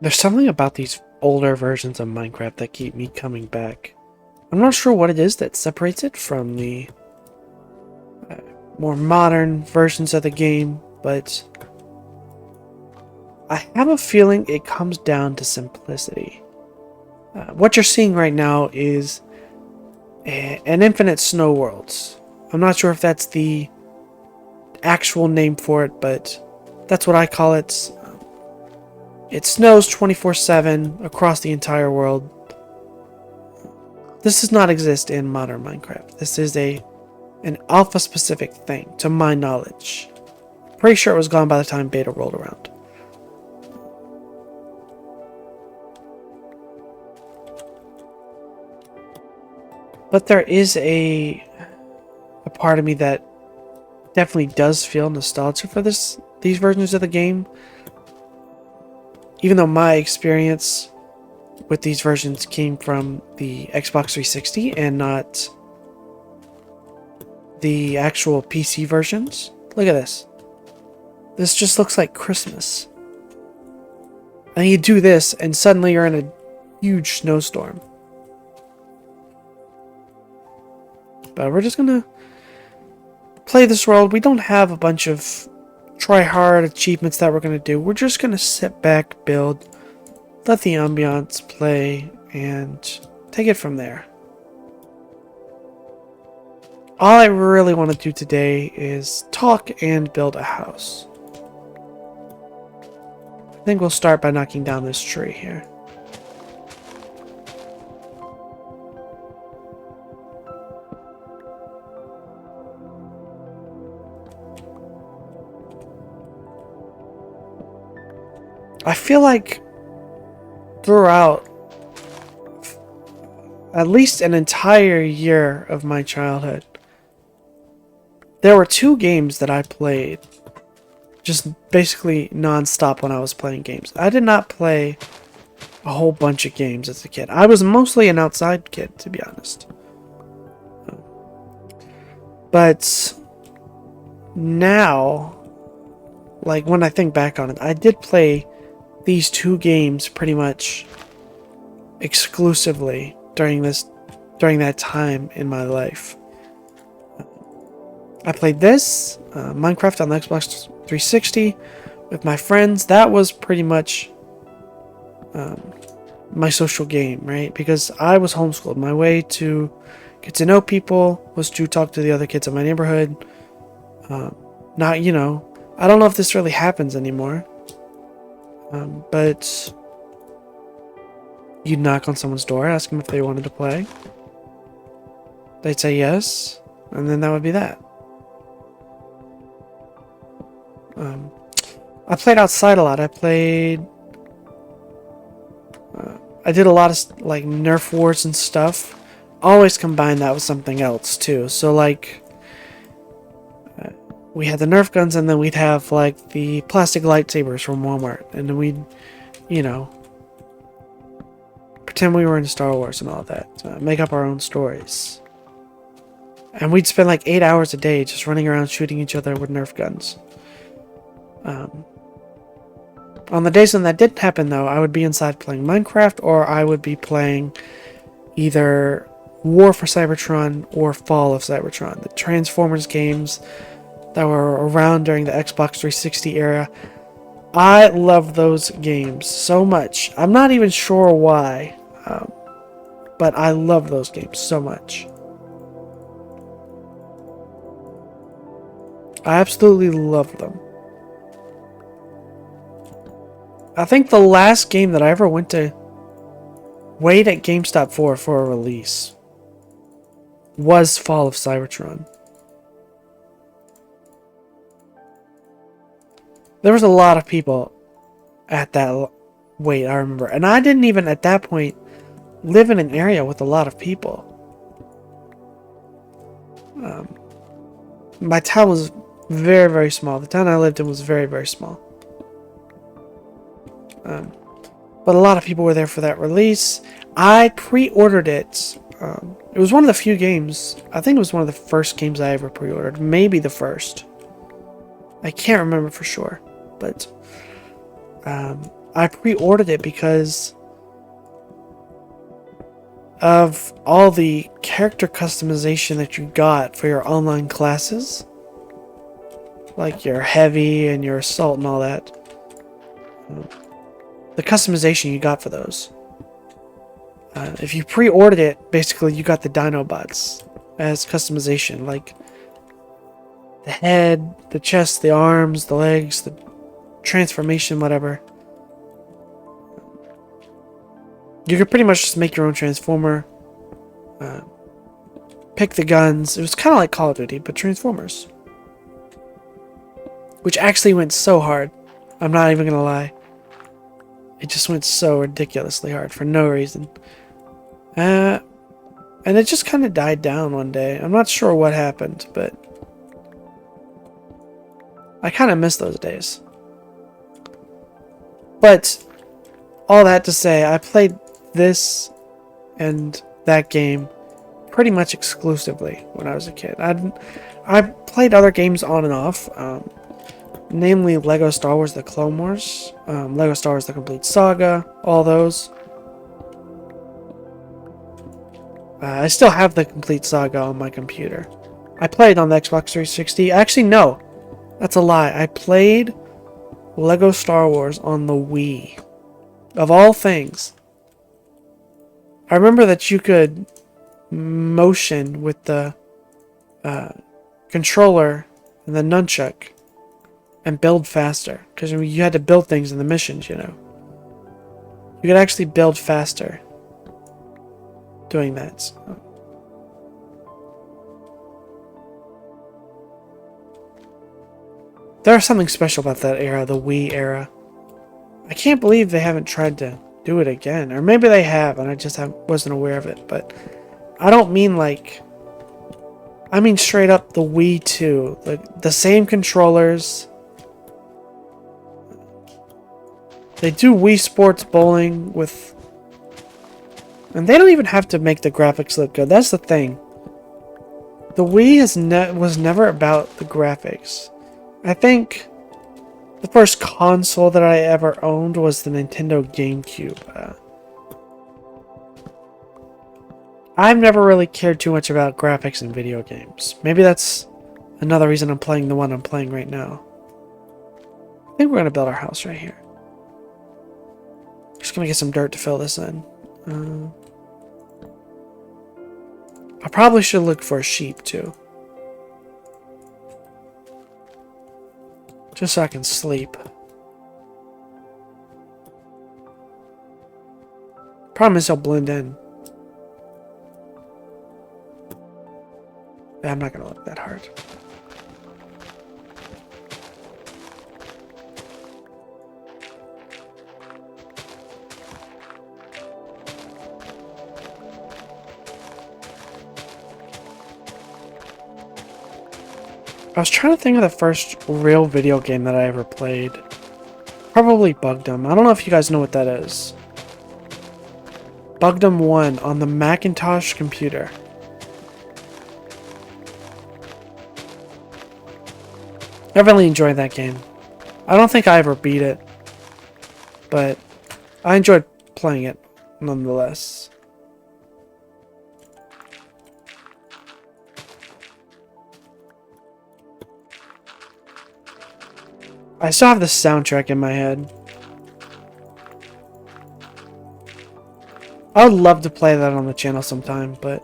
There's something about these older versions of Minecraft that keep me coming back. I'm not sure what it is that separates it from the more modern versions of the game, but I have a feeling it comes down to simplicity. What you're seeing right now is an infinite snow worlds. I'm not sure if that's the actual name for it, but that's what I call it. It snows 24/7 across the entire world. This does not exist in modern Minecraft. This is an alpha specific thing, to my knowledge. Pretty sure it was gone by the time beta rolled around. But there is a part of me that definitely does feel nostalgia for these versions of the game. Even though my experience with these versions came from the Xbox 360 and not the actual PC versions. Look at this. This just looks like Christmas. And you do this and suddenly you're in a huge snowstorm. But we're just gonna play this world. We don't have a bunch of try-hard achievements that we're gonna do. We're just gonna sit back, build, let the ambiance play, and take it from there. All I really want to do today is talk and build a house. I think we'll start by knocking down this tree here. I feel like throughout at least an entire year of my childhood, there were two games that I played just basically non-stop when I was playing games. I did not play a whole bunch of games as a kid. I was mostly an outside kid, to be honest. But now, like when I think back on it, I did play these two games pretty much exclusively during that time in my life. I played this Minecraft on the Xbox 360 with my friends. That was pretty much my social game, right? Because I was homeschooled. My way to get to know people was to talk to the other kids in my neighborhood. I don't know if this really happens anymore. But you'd knock on someone's door, ask them if they wanted to play. They'd say yes, and then that would be that. I played outside a lot. I did a lot of like Nerf wars and stuff. Always combine that with something else too. So like, we had the Nerf guns, and then we'd have like the plastic lightsabers from Walmart, and then we'd, pretend we were in Star Wars and all that. Make up our own stories. And we'd spend like 8 hours a day just running around shooting each other with Nerf guns. On the days when that didn't happen, though, I would be inside playing Minecraft, or I would be playing either War for Cybertron or Fall of Cybertron, the Transformers games that were around during the Xbox 360 era. I love those games so much. I'm not even sure why, but I love those games so much. I absolutely love them. I think the last game that I ever went to wait at GameStop for a release was Fall of Cybertron. There was a lot of people at that wait, I remember. And I didn't even, at that point, live in an area with a lot of people. My town was very, very small. The town I lived in was very, very small. But a lot of people were there for that release. I pre-ordered it. It was one of the few games. I think it was one of the first games I ever pre-ordered. Maybe the first. I can't remember for sure. But I pre-ordered it because of all the character customization that you got for your online classes. Like your heavy and your assault and all that. The customization you got for those. If you pre-ordered it, basically you got the Dinobots as customization. Like the head, the chest, the arms, the legs, the transformation, whatever. You could pretty much just make your own Transformer. Pick the guns. It was kind of like Call of Duty, but Transformers. Which actually went so hard. I'm not even gonna lie. It just went so ridiculously hard for no reason. And it just kind of died down one day. I'm not sure what happened, but I kind of miss those days. But all that to say, I played this and that game pretty much exclusively when I was a kid. I played other games on and off, namely Lego Star Wars The Clone Wars, Lego Star Wars The Complete Saga, all those. I still have the Complete Saga on my computer. I played on the Xbox 360. Actually, no. That's a lie. I played Lego Star Wars on the Wii. Of all things. I remember that you could motion with the controller and the nunchuck and build faster. Because you had to build things in the missions, you know. You could actually build faster doing that. So. There's something special about that era, the Wii era. I can't believe they haven't tried to do it again. Or maybe they have, and I just wasn't aware of it. But I don't mean like... I mean straight up the Wii 2. Like the same controllers. They do Wii Sports Bowling with... And they don't even have to make the graphics look good. That's the thing. The Wii was never about the graphics. I think the first console that I ever owned was the Nintendo GameCube. I've never really cared too much about graphics in video games. Maybe that's another reason I'm playing the one I'm playing right now. I think we're going to build our house right here. Just going to get some dirt to fill this in. I probably should look for a sheep too. Just so I can sleep. Problem is, I'll blend in. I'm not gonna look that hard. I was trying to think of the first real video game that I ever played. Probably Bugdom. I don't know if you guys know what that is. Bugdom 1 on the Macintosh computer. I really enjoyed that game. I don't think I ever beat it, but I enjoyed playing it nonetheless. I still have the soundtrack in my head. I would love to play that on the channel sometime, but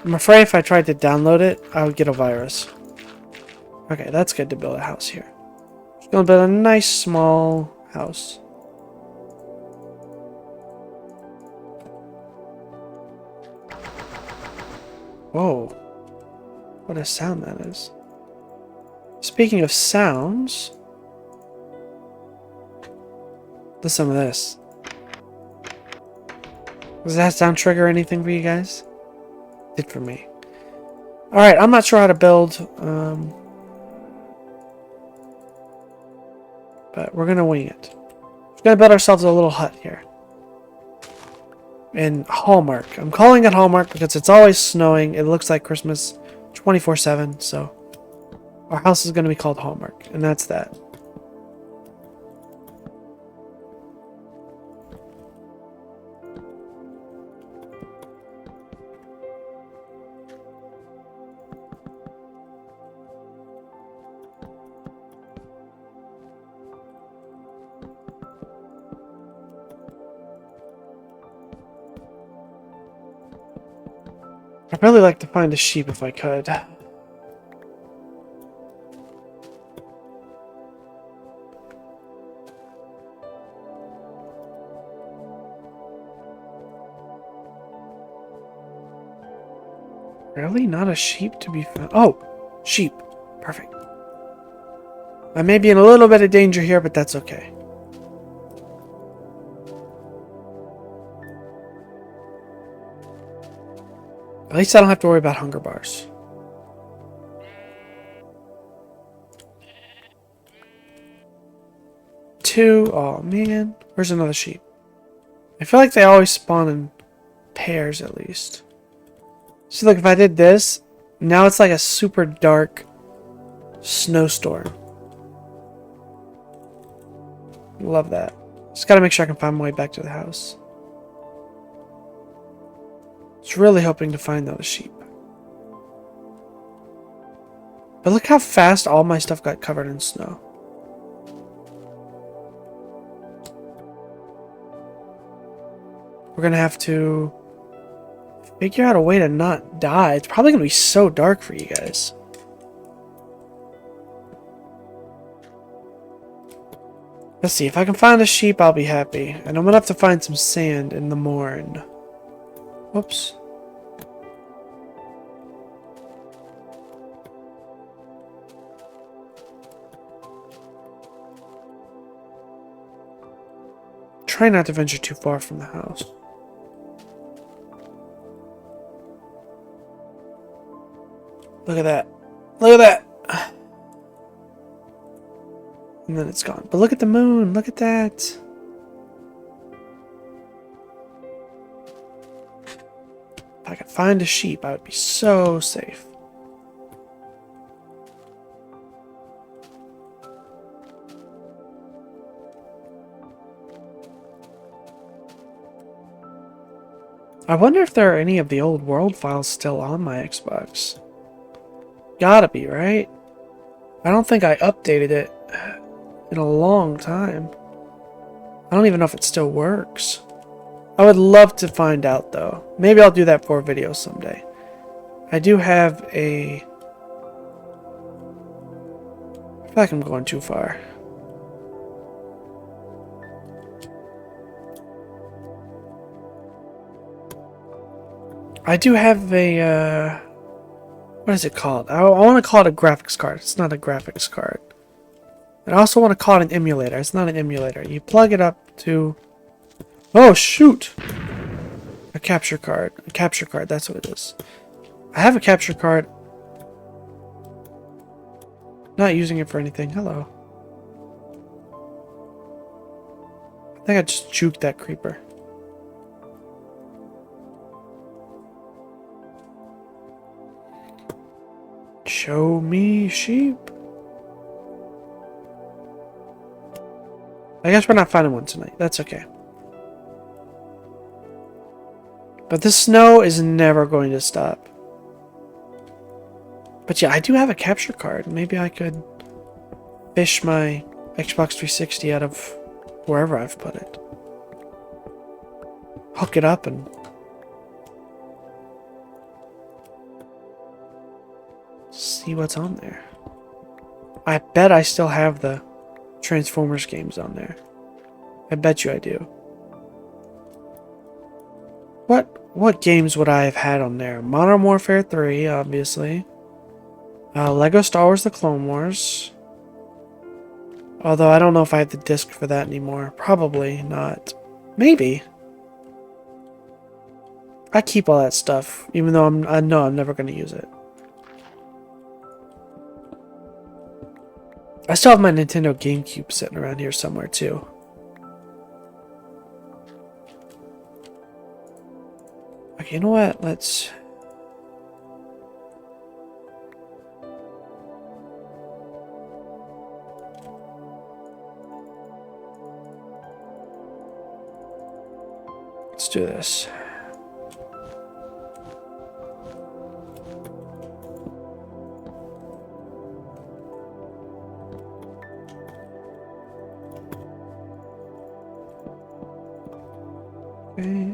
I'm afraid if I tried to download it, I would get a virus. Okay, that's good to build a house here. Just gonna build a nice small house. Whoa. What a sound that is. Speaking of sounds... listen to this. Does that sound trigger anything for you guys? It did for me. Alright, I'm not sure how to build, but we're gonna wing it. We're gonna build ourselves a little hut here. In Hallmark. I'm calling it Hallmark because it's always snowing. It looks like Christmas 24/7, so our house is gonna be called Hallmark, and that's that. I'd really like to find a sheep if I could. Really? Not a sheep to be found? Oh! Sheep. Perfect. I may be in a little bit of danger here, but that's okay. At least I don't have to worry about hunger bars. Two. Oh man. Where's another sheep? I feel like they always spawn in pairs at least. See, look, if I did this, now it's like a super dark snowstorm. Love that. Just gotta make sure I can find my way back to the house. Just really hoping to find those sheep. But look how fast all my stuff got covered in snow. We're gonna have to figure out a way to not die. It's probably gonna be so dark for you guys. Let's see, if I can find a sheep, I'll be happy. And I'm gonna have to find some sand in the morn. Whoops. Try not to venture too far from the house. Look at that. Look at that! And then it's gone. But look at the moon. Look at that. If I could find a sheep, I would be so safe. I wonder if there are any of the old world files still on my Xbox. Gotta be, right? I don't think I updated it in a long time. I don't even know if it still works. I would love to find out though. Maybe I'll do that for a video someday. I do have a... I feel like I'm going too far. I do have a... what is it called? I want to call it a graphics card. It's not a graphics card. And I also want to call it an emulator. It's not an emulator. You plug it up to... Oh, shoot! A capture card. A capture card, that's what it is. I have a capture card. Not using it for anything. Hello. I think I just juked that creeper. Show me sheep. I guess we're not finding one tonight. That's okay. But the snow is never going to stop. But yeah, I do have a capture card. Maybe I could fish my Xbox 360 out of wherever I've put it. Hook it up and... see what's on there. I bet I still have the Transformers games on there. I bet you I do. What games would I have had on there? Modern Warfare 3, obviously. Lego Star Wars The Clone Wars. Although I don't know if I have the disc for that anymore. Probably not. Maybe. I keep all that stuff, even though I know I'm never going to use it. I still have my Nintendo GameCube sitting around here somewhere too. Okay, you know what? Let's do this. Okay.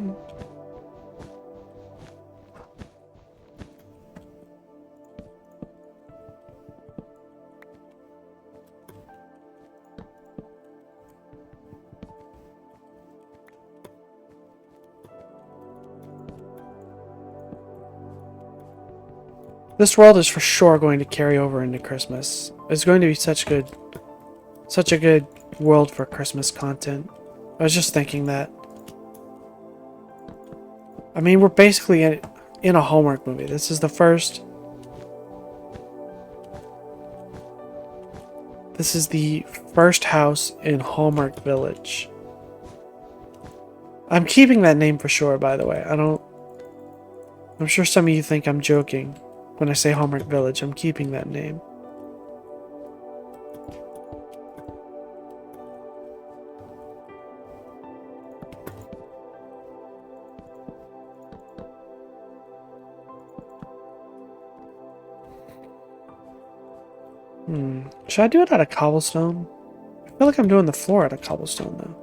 This world is for sure going to carry over into Christmas. It's going to be such a good world for Christmas content. I was just thinking that. I mean, we're basically in a Hallmark movie. This is the first. This is the first house in Hallmark Village. I'm keeping that name for sure, by the way. I'm sure some of you think I'm joking when I say Hallmark Village. I'm keeping that name. Should I do it out of cobblestone? I feel like I'm doing the floor out of cobblestone, though.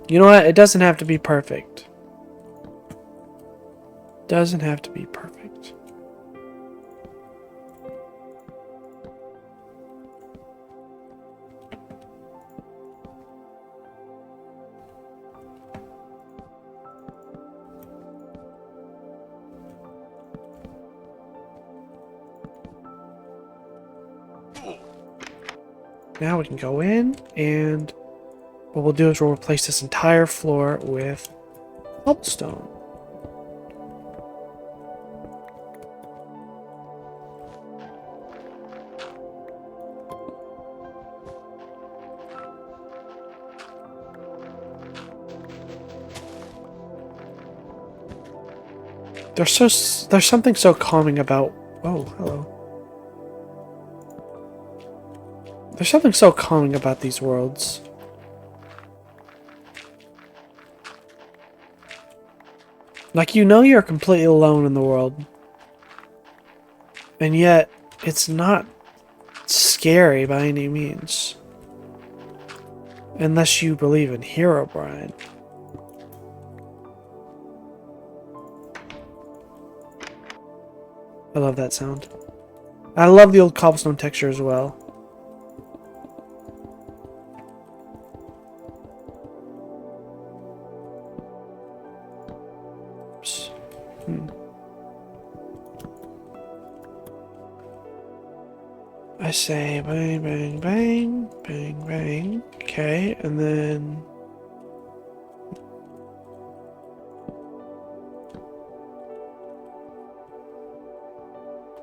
You know what? It doesn't have to be perfect. Doesn't have to be perfect. Now we can go in, and what we'll do is we'll replace this entire floor with cobblestone. There's something so calming about. Oh, hello. There's something so calming about these worlds. Like, you know you're completely alone in the world. And yet, it's not scary by any means. Unless you believe in Herobrine. I love that sound. I love the old cobblestone texture as well. I say bang, bang, bang, bang, bang. Okay, and then...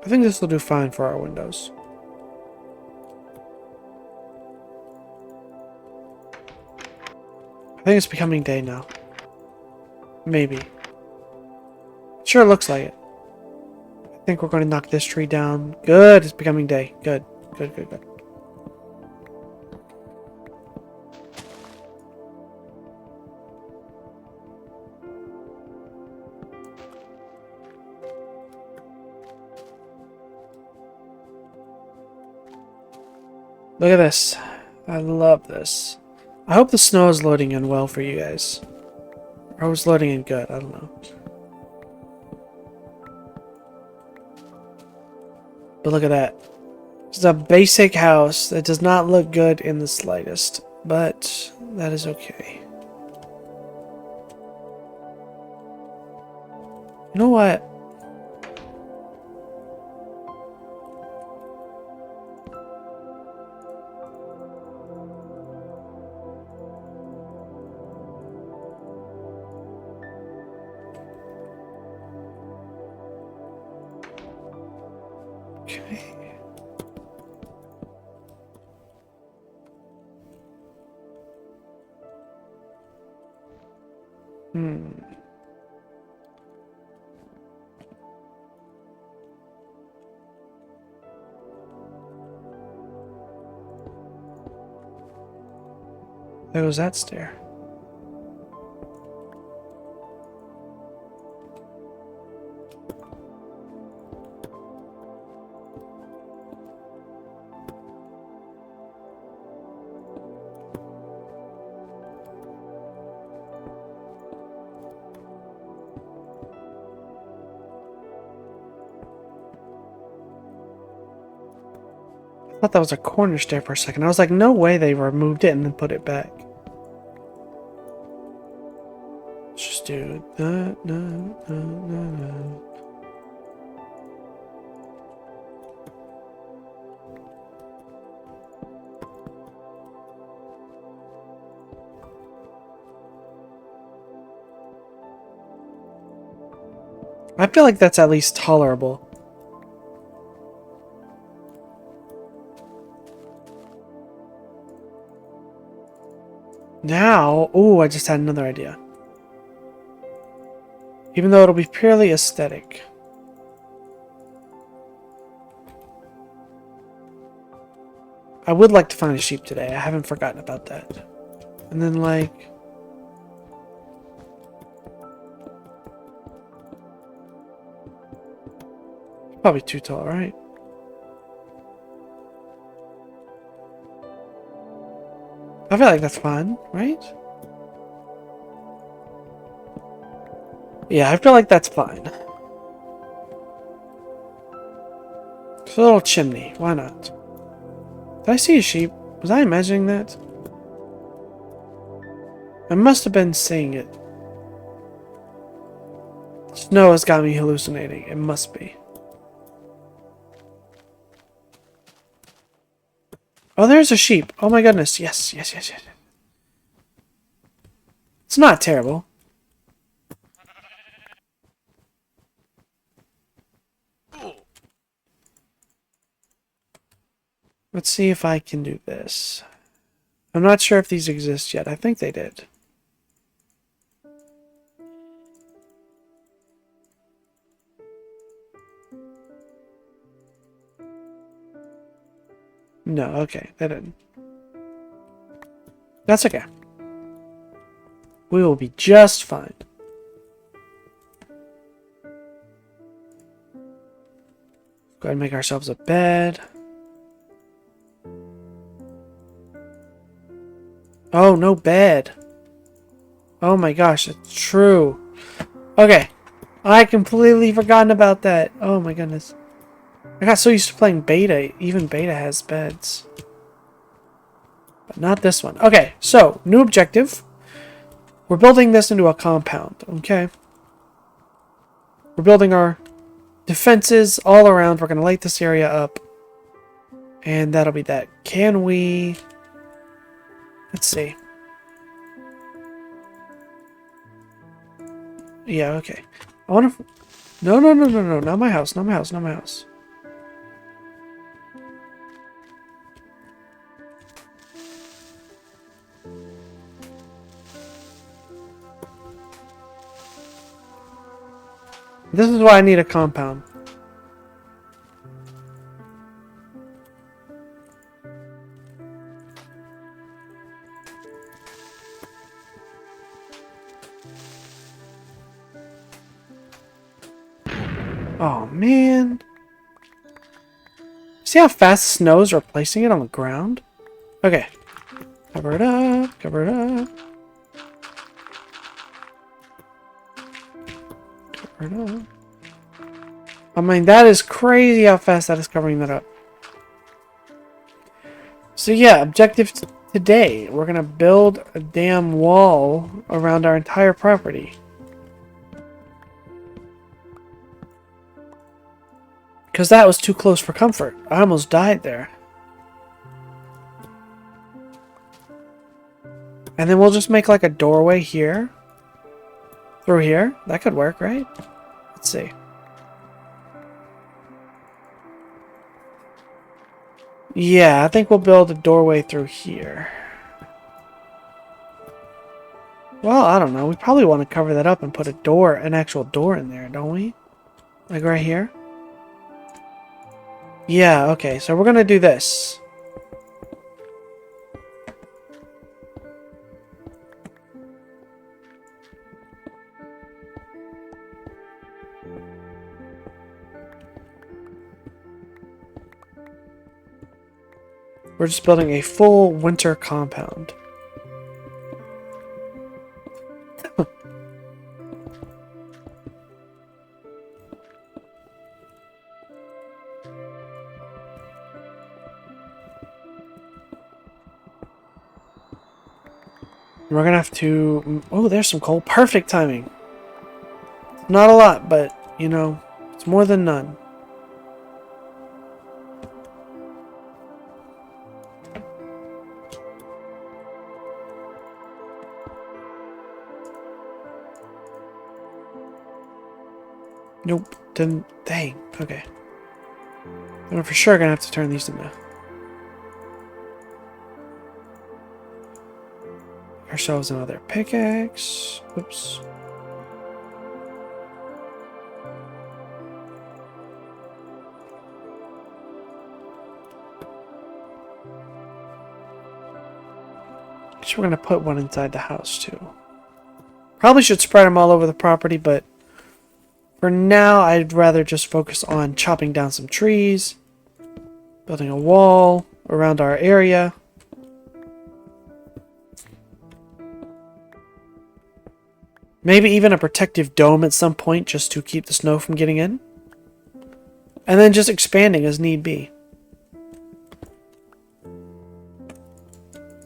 I think this will do fine for our windows. I think it's becoming day now. Maybe. Sure looks like it. I think we're going to knock this tree down. Good, it's becoming day. Good, good, good, good. Look at this. I love this. I hope the snow is loading in well for you guys. Or I was loading in good, I don't know. But look at that. It's a basic house that does not look good in the slightest. But that is okay. You know what? Okay. There goes that stair. I thought that was a corner stair for a second. I was like, no way they removed it and then put it back. Let's just do. No, no, no, no, no. I feel like that's at least tolerable. Now, oh, I just had another idea. Even though it'll be purely aesthetic. I would like to find a sheep today. I haven't forgotten about that. And then, like... Probably too tall, right? I feel like that's fine, right? Yeah, I feel like that's fine. It's a little chimney. Why not? Did I see a sheep? Was I imagining that? I must have been seeing it. Snow has got me hallucinating. It must be. Oh, there's a sheep. Oh my goodness. Yes, yes, yes, yes. It's not terrible. Let's see if I can do this. I'm not sure if these exist yet. I think they did. No, okay, they didn't. That's okay. We will be just fine. Go ahead and make ourselves a bed. Oh, no bed. Oh my gosh, that's true. Okay. I completely forgotten about that. Oh my goodness. I got so used to playing beta. Even beta has beds. But not this one. Okay, so, new objective. We're building this into a compound, okay? We're building our defenses all around. We're going to light this area up. And that'll be that. Can we... Let's see. Yeah, okay. I want to... No, no, no, no, no. Not my house. Not my house. Not my house. This is why I need a compound. Oh, man. See how fast the snow is replacing it on the ground? Okay. Cover it up. Cover it up. Cover it up. I mean, that is crazy how fast that is covering that up. So yeah, objective today. We're going to build a damn wall around our entire property. Because that was too close for comfort. I almost died there. And then we'll just make like a doorway here. Through here. That could work, right? Let's see. Yeah, I think we'll build a doorway through here. Well, I don't know. We probably want to cover that up and put a door, an actual door in there, don't we? Like right here? Yeah, okay. So we're going to do this. We're just building a full winter compound. We're gonna have to... Oh, there's some coal. Perfect timing. Not a lot, but, you know, it's more than none. Nope. Didn't. Dang. Okay. I'm for sure gonna have to turn these into. Ourselves another pickaxe. Oops. Guess we're gonna put one inside the house too. Probably should spread them all over the property, but for now, I'd rather just focus on chopping down some trees, building a wall around our area. Maybe even a protective dome at some point just to keep the snow from getting in. And then just expanding as need be.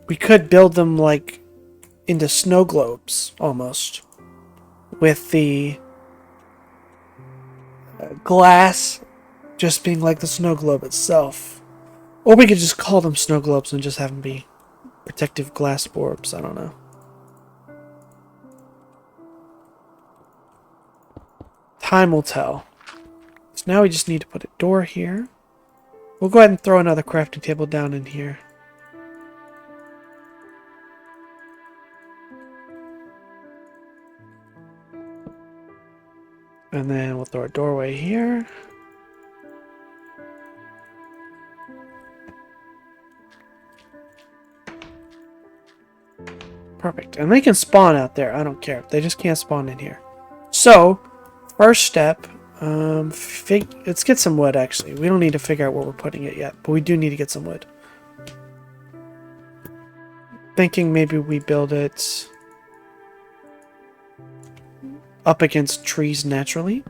We could build them like into snow globes almost. With the glass just being like the snow globe itself. Or we could just call them snow globes and just have them be protective glass orbs. I don't know. Time will tell. So now we just need to put a door here. We'll go ahead and throw another crafting table down in here. And then we'll throw a doorway here. Perfect. And they can spawn out there. I don't care. They just can't spawn in here. So, first step, let's get some wood, actually. We don't need to figure out where we're putting it yet, but we do need to get some wood. Thinking maybe we build it up against trees naturally.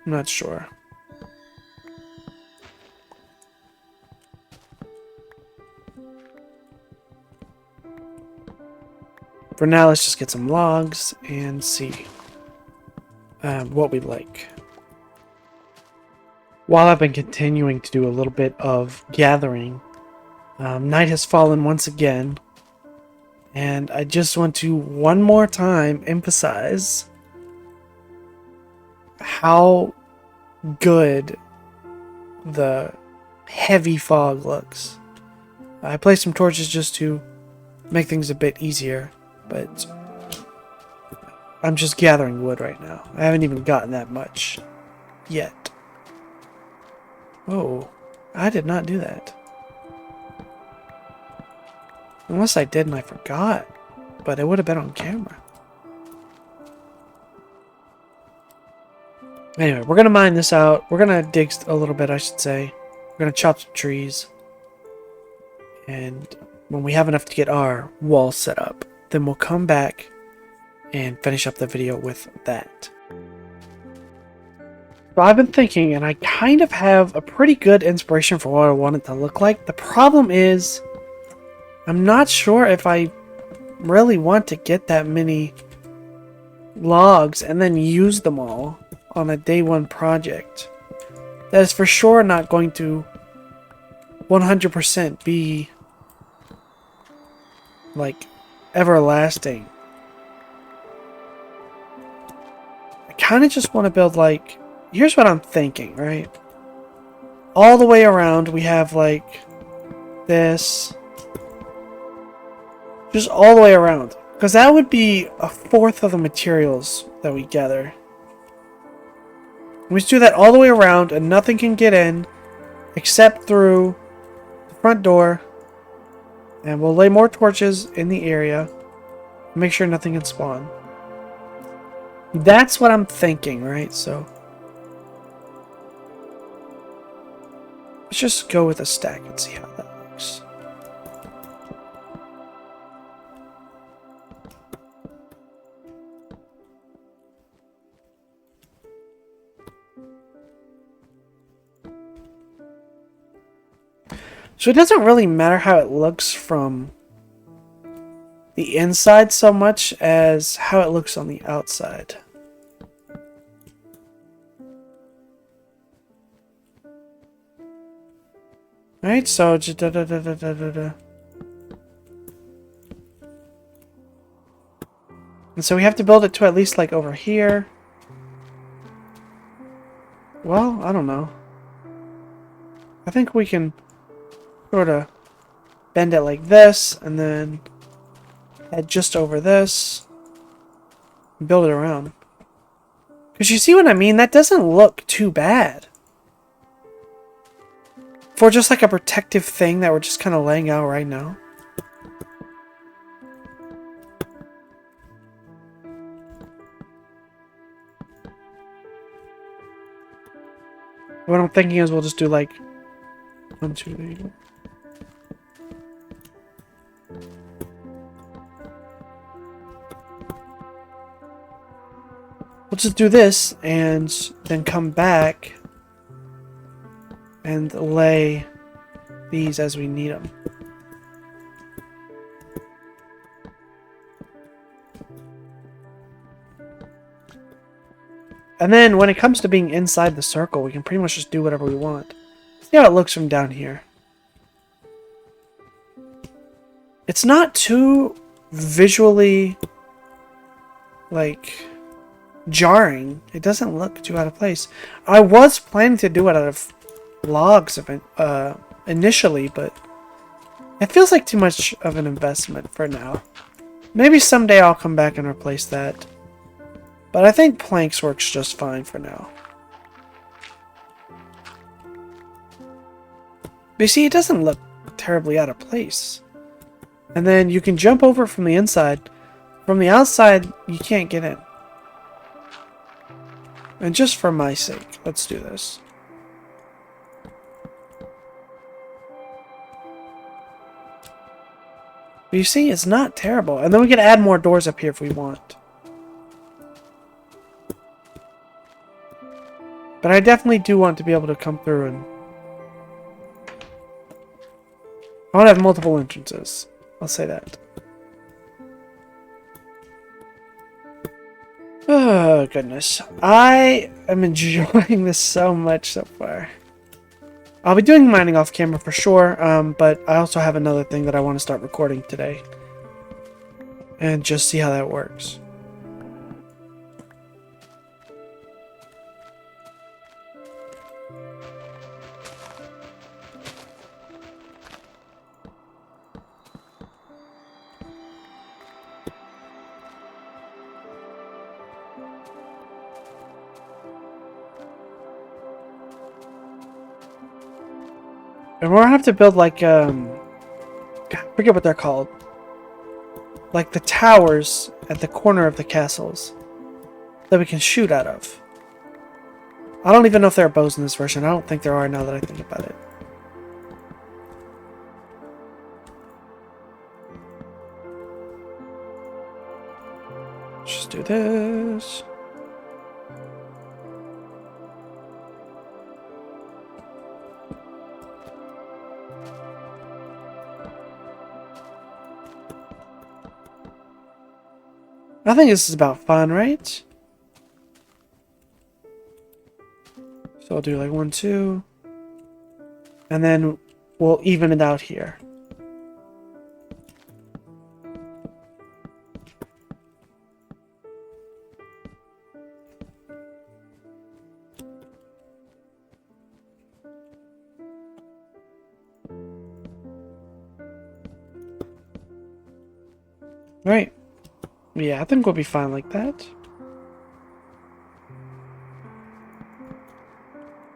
I'm not sure. For now, let's just get some logs and see what we like. While I've been continuing to do a little bit of gathering, night has fallen once again, and I just want to one more time emphasize how good the heavy fog looks. I placed some torches just to make things a bit easier, but I'm just gathering wood right now. I haven't even gotten that much yet. Oh, I did not do that. Unless I did and I forgot, but it would have been on camera. Anyway, we're going to mine this out. We're going to dig a little bit, I should say. We're going to chop some trees. And when we have enough to get our wall set up, then we'll come back and finish up the video with that. So I've been thinking, and I kind of have a pretty good inspiration for what I want it to look like. The problem is, I'm not sure if I really want to get that many logs and then use them all on a day one project. That is for sure not going to 100% be like everlasting. I kind of just want to build like, here's what I'm thinking, right? All the way around we have like this, just all the way around, because that would be a fourth of the materials that we gather. We just do that all the way around and nothing can get in except through the front door. And we'll lay more torches in the area. Make sure nothing can spawn. That's what I'm thinking, right? So let's just go with a stack and see how that looks. So it doesn't really matter how it looks from the inside so much as how it looks on the outside. Alright, so just And so we have to build it to at least like over here. Well, I don't know. I think we can sort of bend it like this and then head just over this and build it around. Because you see what I mean? That doesn't look too bad. For just like a protective thing that we're just kind of laying out right now. What I'm thinking is we'll just do like 1, 2, 3. We'll just do this and then come back and lay these as we need them. And then when it comes to being inside the circle, we can pretty much just do whatever we want. See how it looks from down here. It's not too visually, like, jarring. It doesn't look too out of place. I was planning to do it out of logs initially, but it feels like too much of an investment for now. Maybe someday I'll come back and replace that. But I think planks works just fine for now. But you see, it doesn't look terribly out of place. And then you can jump over from the inside. From the outside, you can't get in. And just for my sake, let's do this. But you see, it's not terrible. And then we can add more doors up here if we want. But I definitely do want to be able to come through and... I want to have multiple entrances. I'll say that. Oh, goodness. I am enjoying this so much so far. I'll be doing mining off camera for sure, but I also have another thing that I want to start recording today. And just see how that works. And we're gonna have to build like, I forget what they're called. Like the towers at the corner of the castles that we can shoot out of. I don't even know if there are bows in this version. I don't think there are now that I think about it. Just do this. I think this is about fun, right? So I'll do like 1, 2. And then we'll even it out here. Right. Yeah, I think we'll be fine like that.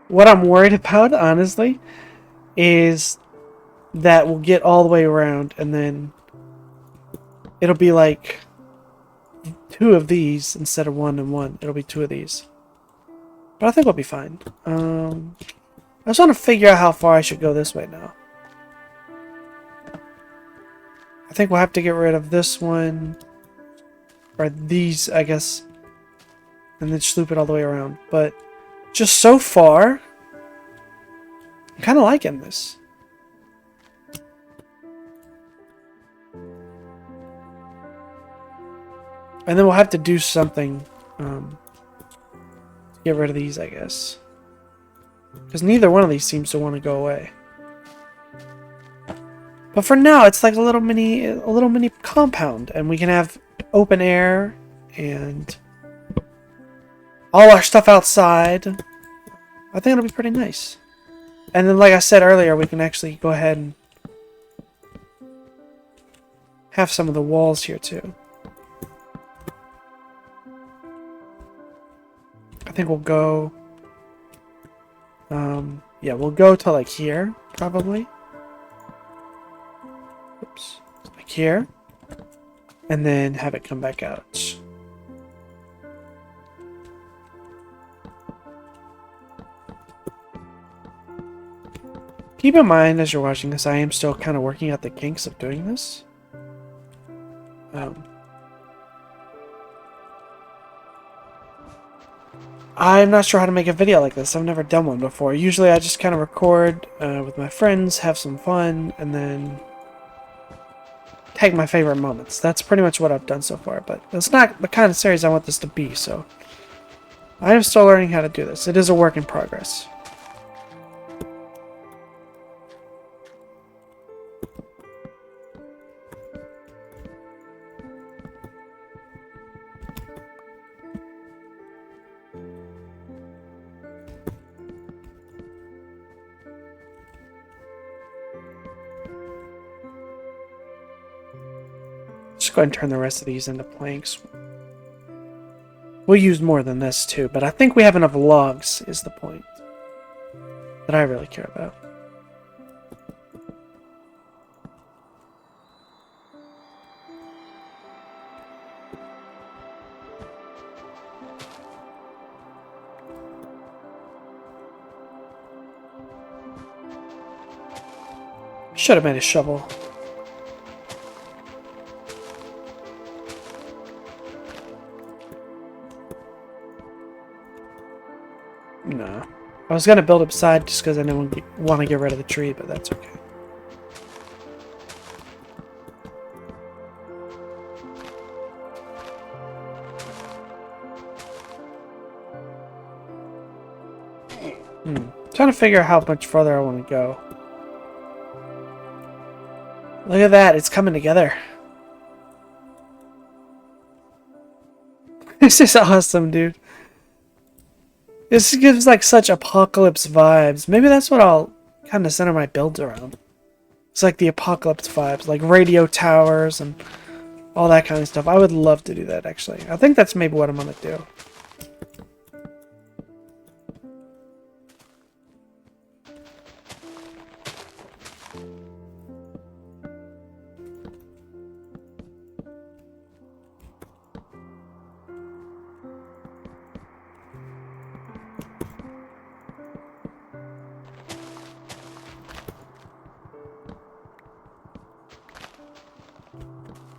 What I'm worried about, honestly, is that we'll get all the way around and then it'll be like 2 of these instead of 1 and 1. It'll be 2 of these. But I think we'll be fine. I just want to figure out how far I should go this way now. I think we'll have to get rid of this one. Or these, I guess. And then just loop it all the way around. But just so far, I'm kind of liking this. And then we'll have to do something to get rid of these, I guess. Because neither one of these seems to want to go away. But for now, it's like a little mini compound, and we can have open air and all our stuff outside. I think it'll be pretty nice. And then, like I said earlier, we can actually go ahead and have some of the walls here too. I think we'll go. Yeah, we'll go to like here, probably. Oops. Like here. And then have it come back out. Keep in mind as you're watching this, I am still kind of working out the kinks of doing this. I'm not sure how to make a video like this. I've never done one before. Usually I just kind of record with my friends, have some fun, and then take my favorite moments. That's pretty much what I've done so far, but it's not the kind of series I want this to be, so I am still learning how to do this. It is a work in progress. Just go ahead and turn the rest of these into planks. We'll use more than this too, but I think we have enough logs is the point that I really care about. Should have made a shovel. No. I was going to build it beside just because I didn't want to get rid of the tree, but that's okay. Trying to figure out how much further I want to go. Look at that, it's coming together. This is awesome, dude. This gives like such apocalypse vibes. Maybe that's what I'll kind of center my builds around. It's like the apocalypse vibes, like radio towers and all that kind of stuff. I would love to do that, actually. I think that's maybe what I'm going to do.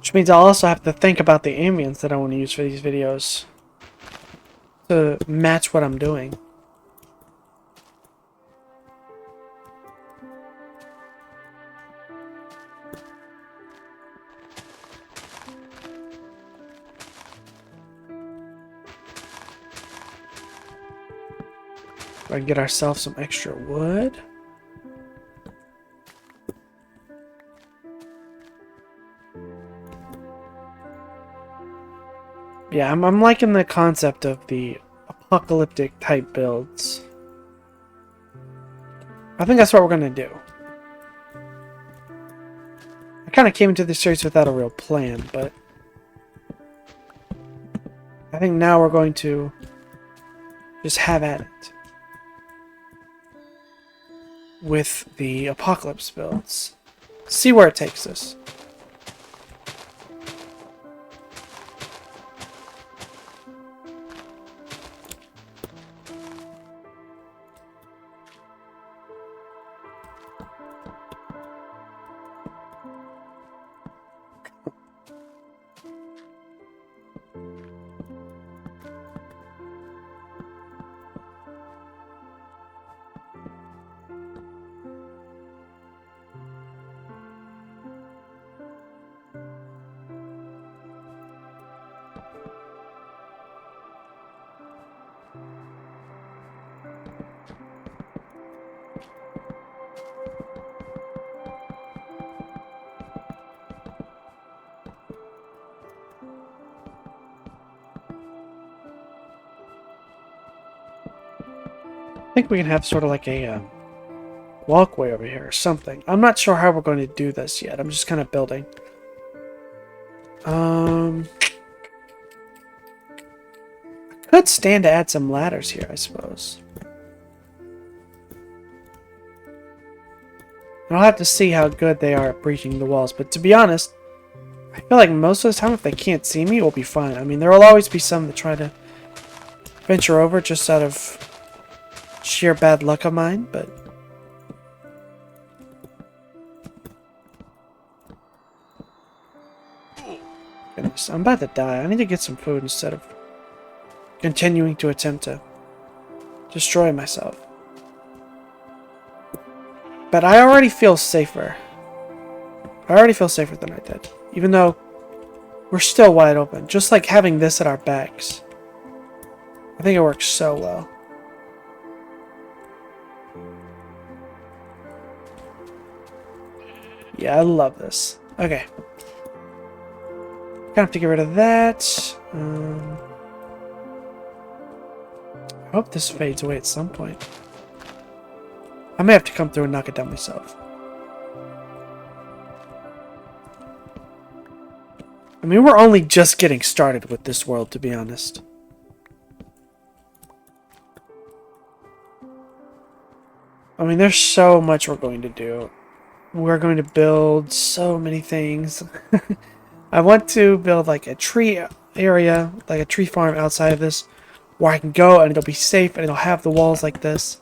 Which means I'll also have to think about the ambience that I want to use for these videos to match what I'm doing. I can get ourselves some extra wood. Yeah, I'm liking the concept of the apocalyptic type builds. I think that's what we're going to do. I kind of came into this series without a real plan, but I think now we're going to just have at it with the apocalypse builds. See where it takes us. think we can have sort of like a walkway over here or something. I'm not sure how we're going to do this yet. I'm just kind of building. I could stand to add some ladders here, I suppose. And I'll have to see how good they are at breaching the walls. But to be honest, I feel like most of the time if they can't see me, we'll be fine. I mean, there will always be some that try to venture over just out of sheer bad luck of mine, but... Goodness, I'm about to die. I need to get some food instead of continuing to attempt to destroy myself. But I already feel safer. I already feel safer than I did. Even though we're still wide open. Just like having this at our backs. I think it works so well. Yeah, I love this. Okay. Gonna have to get rid of that. I hope this fades away at some point. I may have to come through and knock it down myself. I mean, we're only just getting started with this world, to be honest. I mean, there's so much we're going to do. We're going to build so many things. I want to build like a tree area, like a tree farm outside of this, where I can go and it'll be safe and it'll have the walls like this.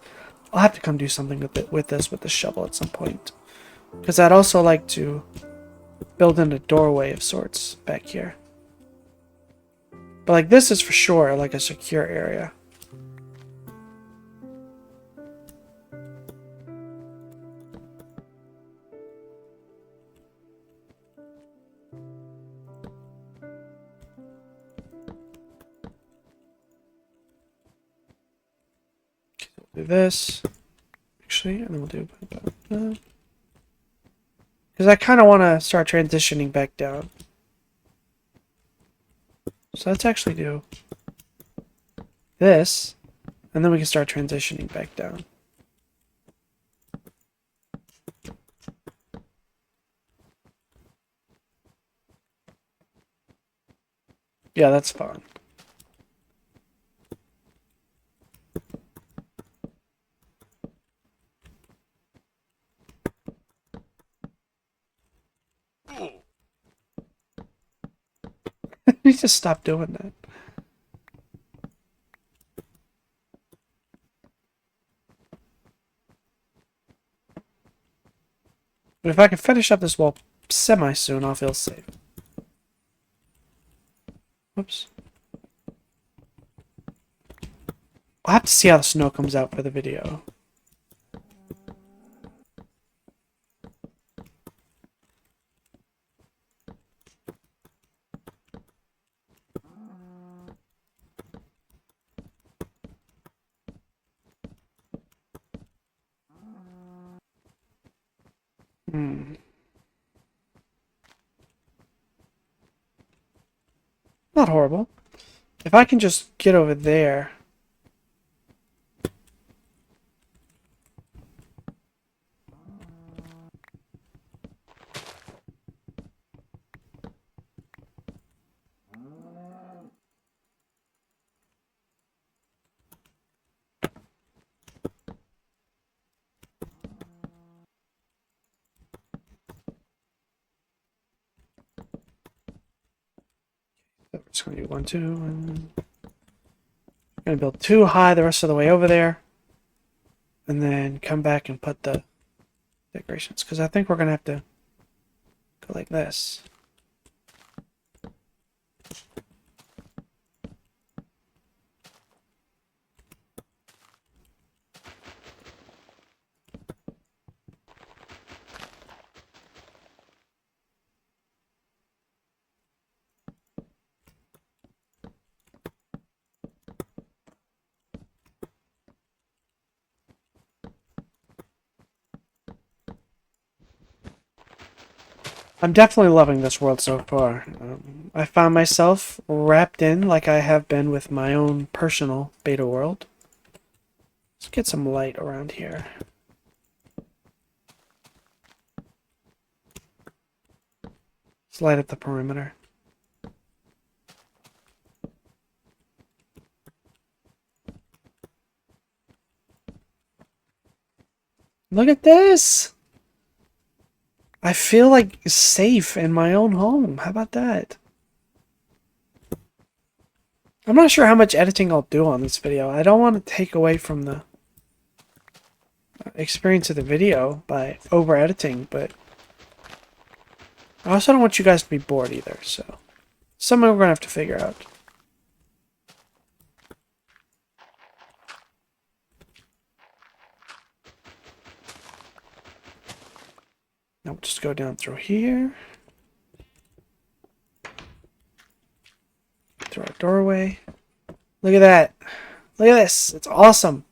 I'll have to come do something with the shovel at some point. Because I'd also like to build in a doorway of sorts back here. But like this is for sure like a secure area. Do this actually, and then we'll do because I kind of want to start transitioning back down. So let's actually do this, and then we can start transitioning back down. Yeah, that's fine. We just stop doing that. But if I can finish up this wall semi-soon, I'll feel safe. Whoops. I'll have to see how the snow comes out for the video. Not horrible. If I can just get over there. It's going to be 1, 2, and I'm going to build 2 high the rest of the way over there, and then come back and put the decorations, because I think we're going to have to go like this. I'm definitely loving this world so far. I found myself wrapped in like I have been with my own personal beta world. Let's get some light around here. Let's light up the perimeter. Look at this! I feel like safe in my own home. How about that? I'm not sure how much editing I'll do on this video. I don't want to take away from the experience of the video by over editing, but I also don't want you guys to be bored either, so something we're gonna have to figure out. Now we'll just go down through here. Through our doorway. Look at that. Look at this. It's awesome.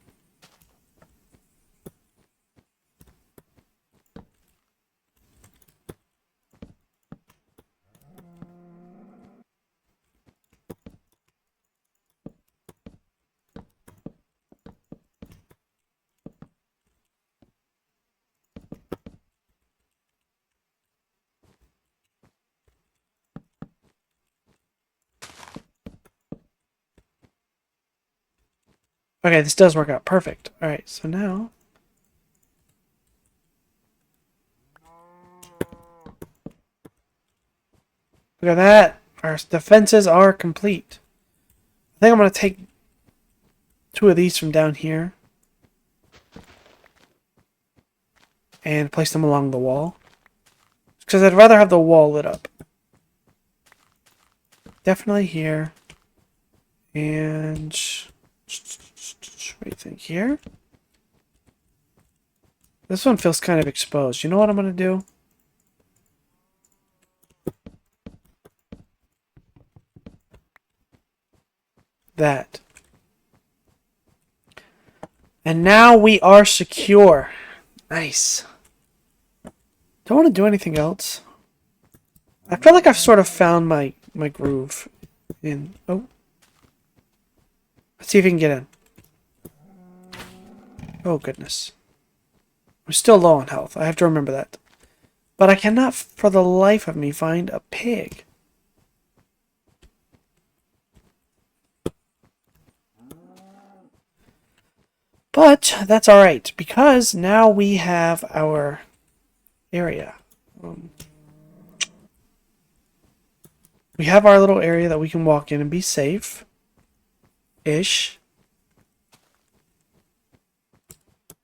Okay, this does work out perfect. Alright, so now look at that. Our defenses are complete. I think I'm going to take 2 of these from down here and place them along the wall. Because I'd rather have the wall lit up. Definitely here. And what do you think here? This one feels kind of exposed. You know what I'm going to do? That. And now we are secure. Nice. Don't want to do anything else. I feel like I've sort of found my groove in... Oh. Let's see if we can get in. Oh, goodness. I'm still low on health. I have to remember that. But I cannot, for the life of me, find a pig. But that's alright, because now we have our area. We have our little area that we can walk in and be safe. Ish.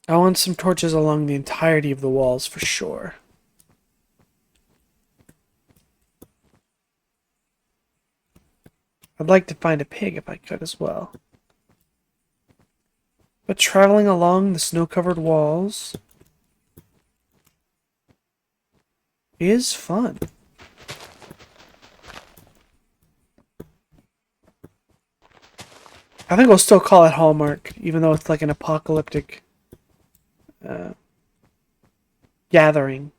I want some torches along the entirety of the walls for sure. I'd like to find a pig if I could as well. But traveling along the snow-covered walls is fun. I think we'll still call it Hallmark, even though it's like an apocalyptic gathering.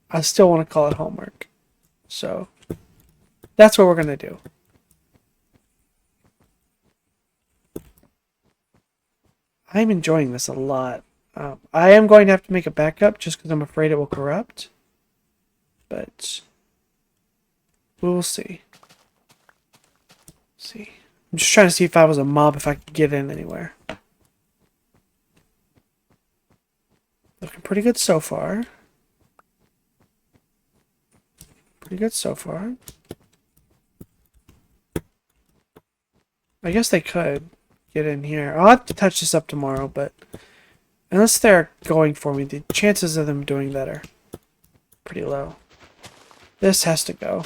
I still want to call it Hallmark. So, that's what we're going to do. I'm enjoying this a lot. I am going to have to make a backup just because I'm afraid it will corrupt. But we will see. See. I'm just trying to see if I was a mob, if I could get in anywhere. Looking pretty good so far. Pretty good so far. I guess they could get in here. I'll have to touch this up tomorrow, but unless they're going for me, the chances of them doing that are pretty low. This has to go.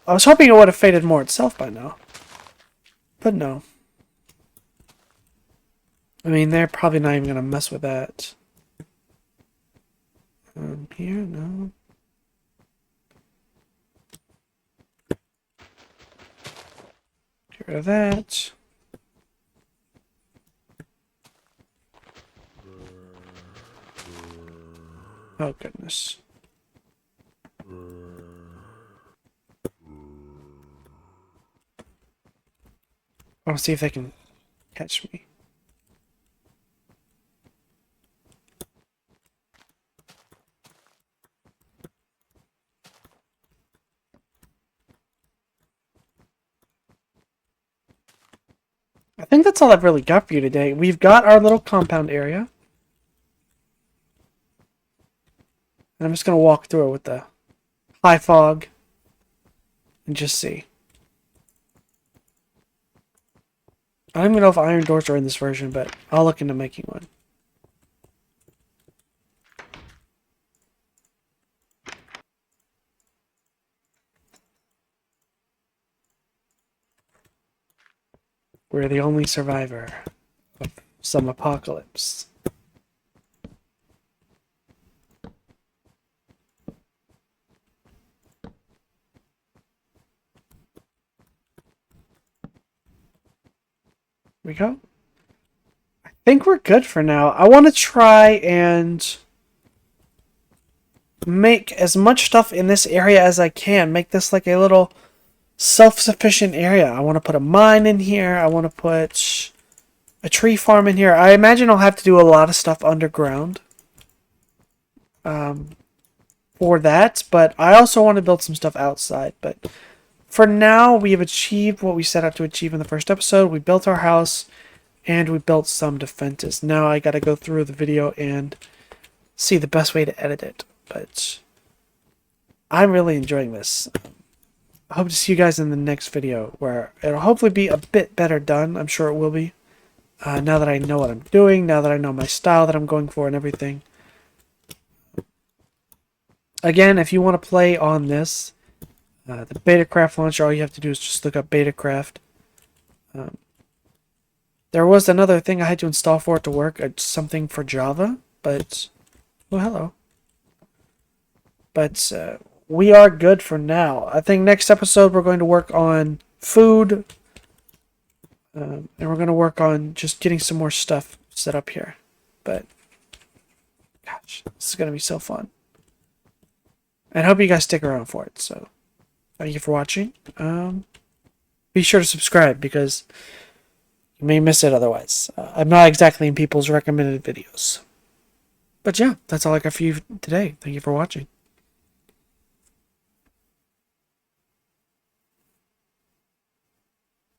I was hoping it would have faded more itself by now. But no. I mean, they're probably not even going to mess with that. Here, no. Get rid of that. Oh, goodness. I want to see if they can catch me. I think that's all I've really got for you today. We've got our little compound area. And I'm just going to walk through it with the high fog and just see. I don't even know if iron doors are in this version, but I'll look into making one. We're the only survivor of some apocalypse. We go. I think we're good for now. I want to try and make as much stuff in this area as I can. Make this like a little self-sufficient area. I want to put a mine in here. I want to put a tree farm in here. I imagine I'll have to do a lot of stuff underground for that, but I also want to build some stuff outside. But for now, we have achieved what we set out to achieve in the first episode. We built our house, and we built some defenses. Now I got to go through the video and see the best way to edit it. But I'm really enjoying this. I hope to see you guys in the next video, where it'll hopefully be a bit better done. I'm sure it will be. Now that I know what I'm doing, now that I know my style that I'm going for and everything. Again, if you want to play on this, the Betacraft launcher, all you have to do is just look up Betacraft. There was another thing I had to install for it to work, something for Java, but... Oh, hello. But we are good for now. I think next episode we're going to work on food, and we're going to work on just getting some more stuff set up here. But, gosh, this is going to be so fun. And I hope you guys stick around for it, so... Thank you for watching. Be sure to subscribe, because you may miss it otherwise. I'm not exactly in people's recommended videos. But yeah, that's all I got for you today. Thank you for watching.